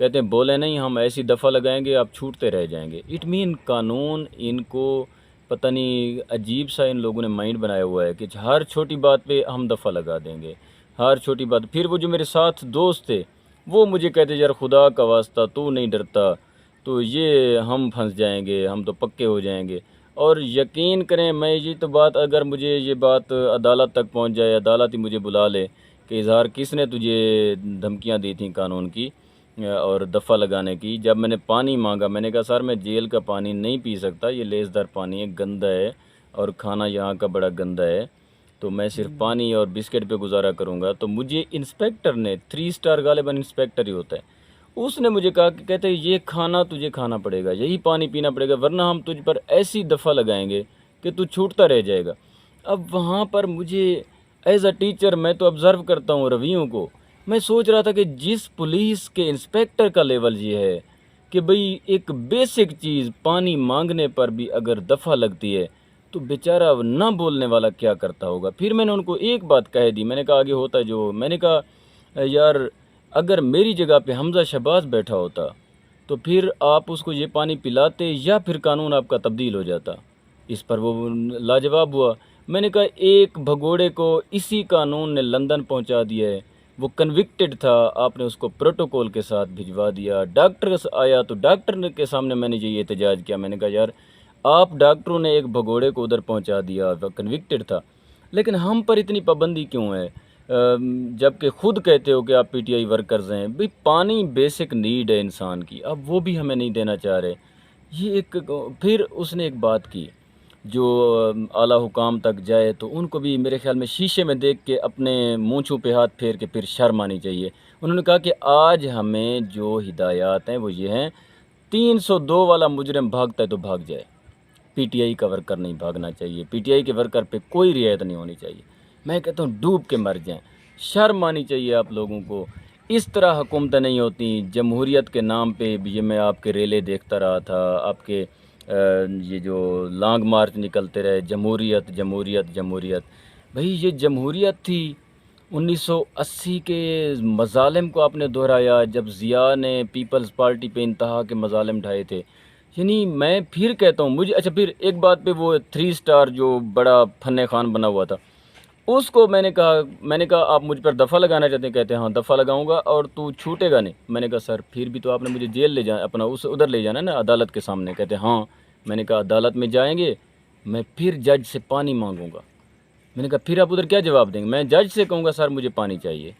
کہتے ہیں بولے نہیں ہم ایسی دفعہ لگائیں گے آپ چھوٹتے رہ جائیں گے. اٹ مین قانون ان کو پتہ نہیں عجیب سا ان لوگوں نے مائنڈ بنایا ہوا ہے کہ ہر چھوٹی بات پہ ہم دفعہ لگا دیں گے, ہر چھوٹی بات. پھر وہ جو میرے ساتھ دوست تھے وہ مجھے کہتے یار خدا کا واسطہ تو نہیں ڈرتا, تو یہ ہم پھنس جائیں گے, ہم تو پکے ہو جائیں گے. اور یقین کریں میں یہ تو بات اگر مجھے یہ بات عدالت تک پہنچ جائے, عدالت ہی مجھے بلا لے کہ اظہار کس نے تجھے دھمکیاں دی تھیں قانون کی اور دفعہ لگانے کی. جب میں نے پانی مانگا میں نے کہا سر میں جیل کا پانی نہیں پی سکتا, یہ لیزدار پانی ہے, گندا ہے اور کھانا یہاں کا بڑا گندا ہے, تو میں صرف پانی اور بسکٹ پہ گزارا کروں گا. تو مجھے انسپیکٹر نے 3 اسٹار غالباً انسپیکٹر ہی ہوتا ہے, اس نے مجھے کہا کہ کہتے یہ کھانا تجھے کھانا پڑے گا, یہی پانی پینا پڑے گا, ورنہ ہم تجھ پر ایسی دفعہ لگائیں گے کہ تو چھوٹتا رہ جائے گا. اب وہاں پر مجھے ایز اے ٹیچر میں تو آبزرو کرتا ہوں رویوں کو, میں سوچ رہا تھا کہ جس پولیس کے انسپیکٹر کا لیول یہ ہے کہ بھئی ایک بیسک چیز پانی مانگنے پر بھی اگر دفعہ لگتی ہے تو بیچارہ نہ بولنے والا کیا کرتا ہوگا. پھر میں نے ان کو ایک بات کہہ دی, میں نے کہا آگے ہوتا جو, میں نے کہا یار اگر میری جگہ پہ حمزہ شہباز بیٹھا ہوتا تو پھر آپ اس کو یہ پانی پلاتے یا پھر قانون آپ کا تبدیل ہو جاتا. اس پر وہ لاجواب ہوا. میں نے کہا ایک بھگوڑے کو اسی قانون نے لندن پہنچا دیا ہے, وہ کنوکٹڈ تھا, آپ نے اس کو پروٹوکول کے ساتھ بھجوا دیا. ڈاکٹر آیا تو ڈاکٹر کے سامنے میں نے یہ احتجاج کیا, میں نے کہا یار آپ ڈاکٹروں نے ایک بھگوڑے کو ادھر پہنچا دیا, وہ کنوکٹڈ تھا, لیکن ہم پر اتنی پابندی کیوں ہے جبکہ خود کہتے ہو کہ آپ پی ٹی آئی ورکرز ہیں. بھئی پانی بیسک نیڈ ہے انسان کی, اب وہ بھی ہمیں نہیں دینا چاہ رہے. یہ ایک پھر اس نے ایک بات کی جو اعلیٰ حکام تک جائے تو ان کو بھی میرے خیال میں شیشے میں دیکھ کے اپنے مونچھوں پہ ہاتھ پھیر کے پھر شرم آنی چاہیے. انہوں نے کہا کہ آج ہمیں جو ہدایات ہیں وہ یہ ہیں 302 والا مجرم بھاگتا ہے تو بھاگ جائے, پی ٹی آئی کا ورکر نہیں بھاگنا چاہیے, پی ٹی آئی کے ورکر پہ کوئی رعایت نہیں ہونی چاہیے. میں کہتا ہوں ڈوب کے مر جائیں, شرم آنی چاہیے آپ لوگوں کو. اس طرح حکومتیں نہیں ہوتی. جمہوریت کے نام پہ یہ میں آپ کے ریلے دیکھتا رہا تھا, آپ کے یہ جو لانگ مارچ نکلتے رہے جمہوریت جمہوریت جمہوریت. بھئی یہ جمہوریت تھی 1980 کے مظالم کو آپ نے دہرایا جب ضیاء نے پیپلز پارٹی پہ انتہا کے مظالم ڈھائے تھے. یعنی میں پھر کہتا ہوں مجھے اچھا پھر ایک بات پہ وہ 3 اسٹار جو بڑا فن خان بنا ہوا تھا اس کو میں نے کہا آپ مجھ پر دفعہ لگانا چاہتے ہیں, کہتے ہیں ہاں دفعہ لگاؤں گا اور تو چھوٹے گا نہیں. میں نے کہا سر پھر بھی تو آپ نے مجھے جیل لے جانا, اپنا ادھر لے جانا ہے نا عدالت کے سامنے. کہتے ہیں ہاں. میں نے کہا عدالت میں جائیں گے میں پھر جج سے پانی مانگوں گا. میں نے کہا پھر آپ ادھر کیا جواب دیں گے؟ میں جج سے کہوں گا سر مجھے پانی چاہیے,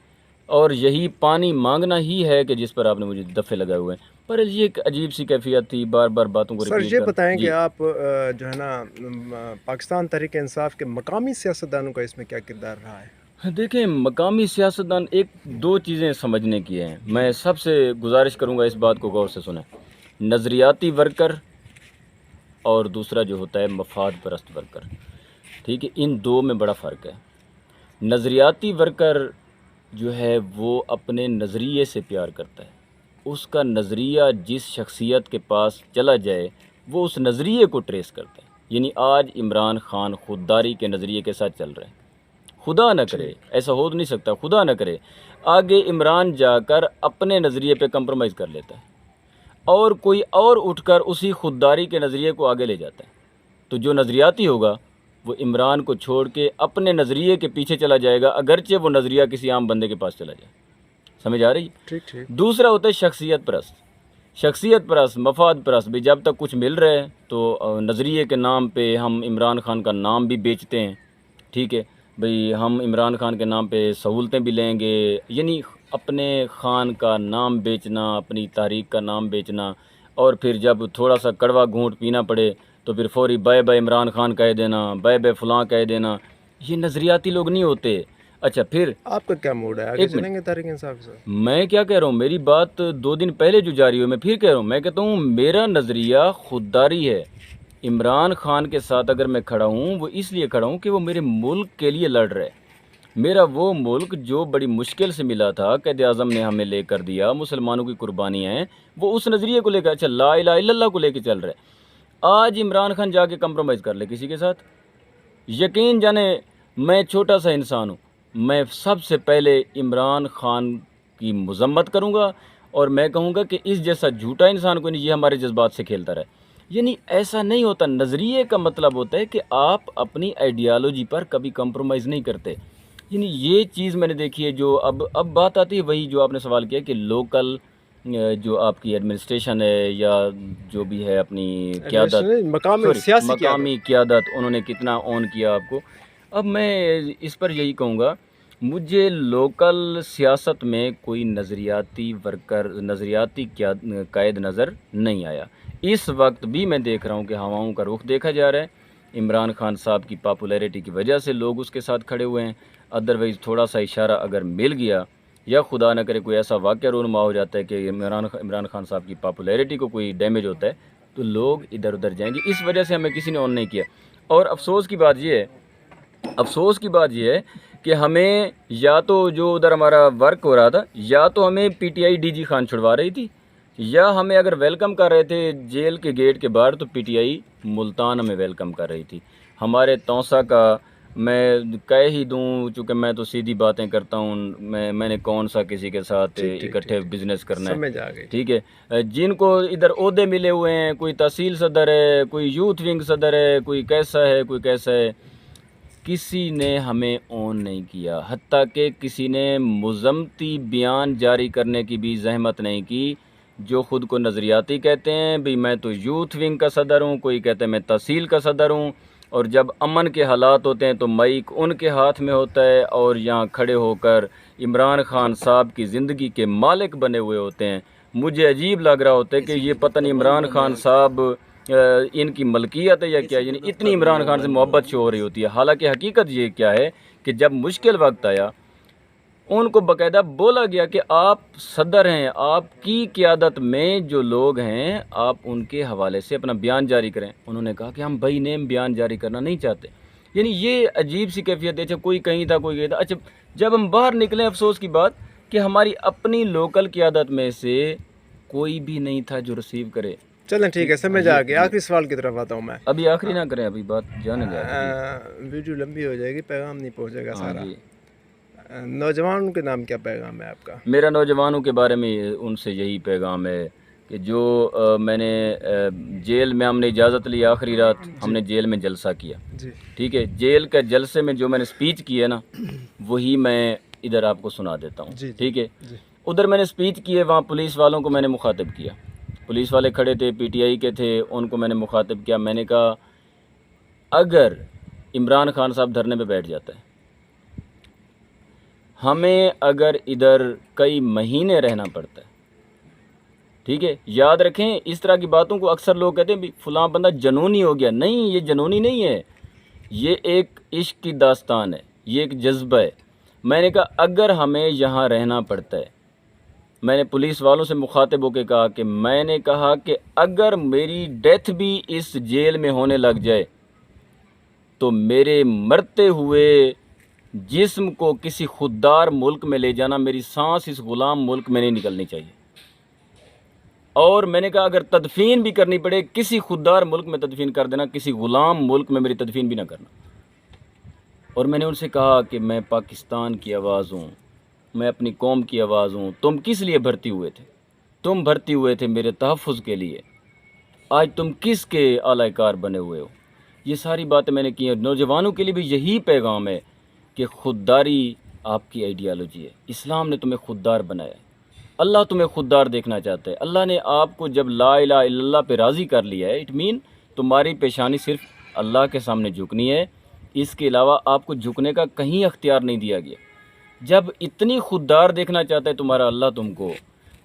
اور یہی پانی مانگنا ہی ہے کہ جس پر آپ نے مجھے دفعے لگائے ہوئے ہیں. پر یہ ایک عجیب سی کیفیت تھی, بار بار باتوں کو سر ریپیٹ یہ بتائیں جی. کہ آپ جو ہے نا پاکستان تحریک انصاف کے مقامی سیاستدانوں کا اس میں کیا کردار رہا ہے؟ دیکھیں مقامی سیاستدان ایک دو چیزیں سمجھنے کی ہیں. میں سب سے گزارش کروں گا اس بات کو غور سے سنیں. نظریاتی ورکر اور دوسرا جو ہوتا ہے مفاد پرست ورکر. ٹھیک ہے, ان دو میں بڑا فرق ہے. نظریاتی ورکر جو ہے وہ اپنے نظریے سے پیار کرتا ہے, اس کا نظریہ جس شخصیت کے پاس چلا جائے وہ اس نظریے کو ٹریس کرتا ہے. یعنی آج عمران خان خودداری کے نظریے کے ساتھ چل رہے ہیں, خدا نہ کرے ایسا ہو نہیں سکتا, خدا نہ کرے آگے عمران جا کر اپنے نظریے پہ کمپرومائز کر لیتا ہے اور کوئی اور اٹھ کر اسی خودداری کے نظریے کو آگے لے جاتا ہے. تو جو نظریاتی ہوگا وہ عمران کو چھوڑ کے اپنے نظریے کے پیچھے چلا جائے گا, اگرچہ وہ نظریہ کسی عام بندے کے پاس چلا جائے. سمجھ آ رہی ہے؟ ٹھیک ٹھیک. دوسرا ہوتا ہے شخصیت پرست. شخصیت پرست مفاد پرست, بھی جب تک کچھ مل رہا ہے تو نظریے کے نام پہ ہم عمران خان کا نام بھی بیچتے ہیں. ٹھیک ہے بھئی, ہم عمران خان کے نام پہ سہولتیں بھی لیں گے. یعنی اپنے خان کا نام بیچنا, اپنی تحریک کا نام بیچنا, اور پھر جب تھوڑا سا کڑوا گھونٹ پینا پڑے تو پھر فوری بائے بائے عمران خان کہہ دینا, بائے بائے فلاں کہہ دینا. یہ نظریاتی لوگ نہیں ہوتے. اچھا پھر آپ کا کیا موڈ ہے, آگے چلیں گے تحریک انصاف سے؟ میں کیا کہہ رہا ہوں, میری بات 2 دن پہلے جو جاری ہوئی میں پھر کہہ رہا ہوں. میں کہتا ہوں میرا نظریہ خودداری ہے. عمران خان کے ساتھ اگر میں کھڑا ہوں وہ اس لیے کھڑا ہوں کہ وہ میرے ملک کے لیے لڑ رہے. میرا وہ ملک جو بڑی مشکل سے ملا تھا, قائد اعظم نے ہمیں لے کر دیا, مسلمانوں کی قربانیاں ہیں, وہ اس نظریے کو لے کر, اچھا لا الہ الا اللہ کو لے کے چل رہے. آج عمران خان جا کے کمپرومائز کر لے کسی کے ساتھ, یقین جانے میں چھوٹا سا انسان ہوں, میں سب سے پہلے عمران خان کی مذمت کروں گا اور میں کہوں گا کہ اس جیسا جھوٹا انسان کو نہیں یہ ہمارے جذبات سے کھیلتا رہے. یعنی ایسا نہیں ہوتا. نظریے کا مطلب ہوتا ہے کہ آپ اپنی آئیڈیالوجی پر کبھی کمپرومائز نہیں کرتے. یعنی یہ چیز میں نے دیکھی ہے. جو اب بات آتی ہے وہی جو آپ نے سوال کیا کہ لوکل جو آپ کی ایڈمنسٹریشن ہے یا جو بھی ہے اپنی قیادت مقامی قیادت انہوں نے کتنا اون کیا آپ کو. اب میں اس پر یہی کہوں گا مجھے لوکل سیاست میں کوئی نظریاتی قائد نظر نہیں آیا. اس وقت بھی میں دیکھ رہا ہوں کہ ہواؤں کا رخ دیکھا جا رہا ہے. عمران خان صاحب کی پاپولیرٹی کی وجہ سے لوگ اس کے ساتھ کھڑے ہوئے ہیں. ادروائز تھوڑا سا اشارہ اگر مل گیا یا خدا نہ کرے کوئی ایسا واقعہ رونما ہو جاتا ہے کہ عمران خان صاحب کی پاپولیرٹی کو کوئی ڈیمیج ہوتا ہے تو لوگ ادھر ادھر جائیں گے. اس وجہ سے ہمیں کسی نے آن نہیں کیا. اور افسوس کی بات یہ ہے کہ ہمیں یا تو جو ادھر ہمارا ورک ہو رہا تھا یا تو ہمیں P T I D G Khan چھڑوا رہی تھی یا ہمیں اگر ویلکم کر رہے تھے جیل کے گیٹ کے باہر تو پی ٹی آئی ملتان ہمیں ویلکم کر رہی تھی. ہمارے توسا کا میں کہہ ہی دوں چونکہ میں تو سیدھی باتیں کرتا ہوں. میں نے کون سا کسی کے ساتھ اکٹھے بزنس کرنا ہے. ٹھیک ہے. جن کو ادھر عہدے ملے ہوئے ہیں کوئی تحصیل صدر ہے کوئی یوتھ ونگ صدر ہے کوئی کیسا ہے کسی نے ہمیں اون نہیں کیا. حتیٰ کہ کسی نے مذمتی بیان جاری کرنے کی بھی زحمت نہیں کی. جو خود کو نظریاتی کہتے ہیں بھی میں تو یوتھ ونگ کا صدر ہوں, کوئی کہتے ہیں میں تحصیل کا صدر ہوں, اور جب امن کے حالات ہوتے ہیں تو مائک ان کے ہاتھ میں ہوتا ہے اور یہاں کھڑے ہو کر عمران خان صاحب کی زندگی کے مالک بنے ہوئے ہوتے ہیں. مجھے عجیب لگ رہا ہوتا ہے کہ یہ پتہ نہیں عمران خان صاحب ان کی ملکیت ہے یا کیا. یعنی اتنی عمران خان سے محبت شو ہو رہی ہوتی ہے. حالانکہ حقیقت یہ کیا ہے کہ جب مشکل وقت آیا ان کو باقاعدہ بولا گیا کہ آپ صدر ہیں, آپ کی قیادت میں جو لوگ ہیں آپ ان کے حوالے سے اپنا بیان جاری کریں. انہوں نے کہا کہ ہم بائی نیم بیان جاری کرنا نہیں چاہتے. یعنی یہ عجیب سی کیفیت ہے. اچھا کوئی کہیں تھا کوئی کہیں تھا. اچھا جب ہم باہر نکلیں افسوس کی بات کہ ہماری اپنی لوکل قیادت میں سے کوئی بھی نہیں تھا جو ریسیو کرے. چلیں ٹھیک ہے, سمجھ آ گیا. آخری سوال کی طرف آتا ہوں میں. ابھی آخری نہ کریں, ابھی بات جانے جا رہی ہے, ویڈیو لمبی ہو جائے گی, پیغام نہیں پہنچے گا سارا. نوجوانوں کے نام کیا پیغام ہے آپ کا؟ میرا نوجوانوں کے بارے میں ان سے یہی پیغام ہے کہ جو میں نے جیل میں ہم نے اجازت لی آخری رات ہم نے جیل میں جلسہ کیا. ٹھیک ہے. جیل کے جلسے میں جو میں نے سپیچ کی ہے نا وہی میں ادھر آپ کو سنا دیتا ہوں. ٹھیک ہے. ادھر میں نے سپیچ کی ہے, وہاں پولیس والوں کو میں نے مخاطب کیا. پولیس والے کھڑے تھے, پی ٹی آئی کے تھے, ان کو میں نے مخاطب کیا. میں نے کہا اگر عمران خان صاحب دھرنے پہ بیٹھ جاتا ہے, ہمیں اگر ادھر کئی مہینے رہنا پڑتا ہے, ٹھیک ہے, یاد رکھیں اس طرح کی باتوں کو اکثر لوگ کہتے ہیں بھی فلاں بندہ جنونی ہو گیا. نہیں, یہ جنونی نہیں ہے, یہ ایک عشق کی داستان ہے, یہ ایک جذبہ ہے. میں نے کہا اگر ہمیں یہاں رہنا پڑتا ہے, میں نے پولیس والوں سے مخاطب ہو کے کہا کہ میں نے کہا کہ اگر میری ڈیتھ بھی اس جیل میں ہونے لگ جائے تو میرے مرتے ہوئے جسم کو کسی خوددار ملک میں لے جانا, میری سانس اس غلام ملک میں نہیں نکلنی چاہیے. اور میں نے کہا اگر تدفین بھی کرنی پڑے کسی خوددار ملک میں تدفین کر دینا, کسی غلام ملک میں میری تدفین بھی نہ کرنا. اور میں نے ان سے کہا کہ میں پاکستان کی آواز ہوں, میں اپنی قوم کی آواز ہوں. تم کس لیے بھرتی ہوئے تھے؟ تم بھرتی ہوئے تھے میرے تحفظ کے لیے. آج تم کس کے اعلی کار بنے ہوئے ہو؟ یہ ساری باتیں میں نے کی ہیں. نوجوانوں کے لیے بھی یہی پیغام ہے کہ خودداری آپ کی آئیڈیالوجی ہے. اسلام نے تمہیں خوددار بنایا ہے, اللہ تمہیں خوددار دیکھنا چاہتا ہے. اللہ نے آپ کو جب لا الہ الا اللہ پہ راضی کر لیا ہے, اٹ مین تمہاری پیشانی صرف اللہ کے سامنے جھکنی ہے, اس کے علاوہ آپ کو جھکنے کا کہیں اختیار نہیں دیا گیا. جب اتنی خوددار دیکھنا چاہتا ہے تمہارا اللہ تم کو,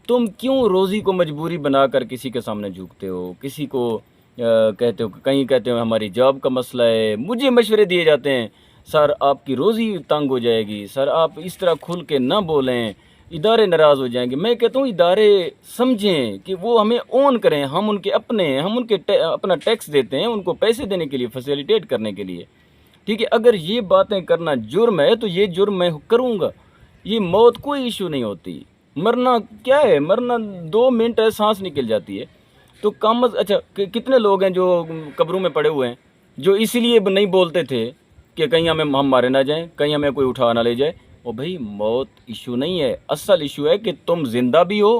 تم کیوں روزی کو مجبوری بنا کر کسی کے سامنے جھکتے ہو؟ کسی کو کہتے ہو, کہیں کہتے ہو ہماری جاب کا مسئلہ ہے. مجھے مشورے دیے جاتے ہیں سر آپ کی روزی تنگ ہو جائے گی, سر آپ اس طرح کھل کے نہ بولیں, ادارے ناراض ہو جائیں گے. میں کہتا ہوں ادارے سمجھیں کہ وہ ہمیں اون کریں, ہم ان کے اپنے ہیں, ہم ان کے اپنا ٹیکس دیتے ہیں ان کو پیسے دینے کے لیے, فیسیلیٹیٹ کرنے کے لیے. ٹھیک ہے. اگر یہ باتیں کرنا جرم ہے تو یہ جرم میں کروں گا. یہ موت کوئی ایشو نہیں ہوتی. مرنا کیا ہے, مرنا 2 منٹ ہے, سانس نکل جاتی ہے. تو کم اچھا کتنے لوگ ہیں جو قبروں میں پڑے ہوئے ہیں جو اسی لیے نہیں بولتے تھے کہ کہیں ہم مارے نہ جائیں, کہیں ہمیں کوئی اٹھا نہ لے جائے. او بھائی موت ایشو نہیں ہے, اصل ایشو ہے کہ تم زندہ بھی ہو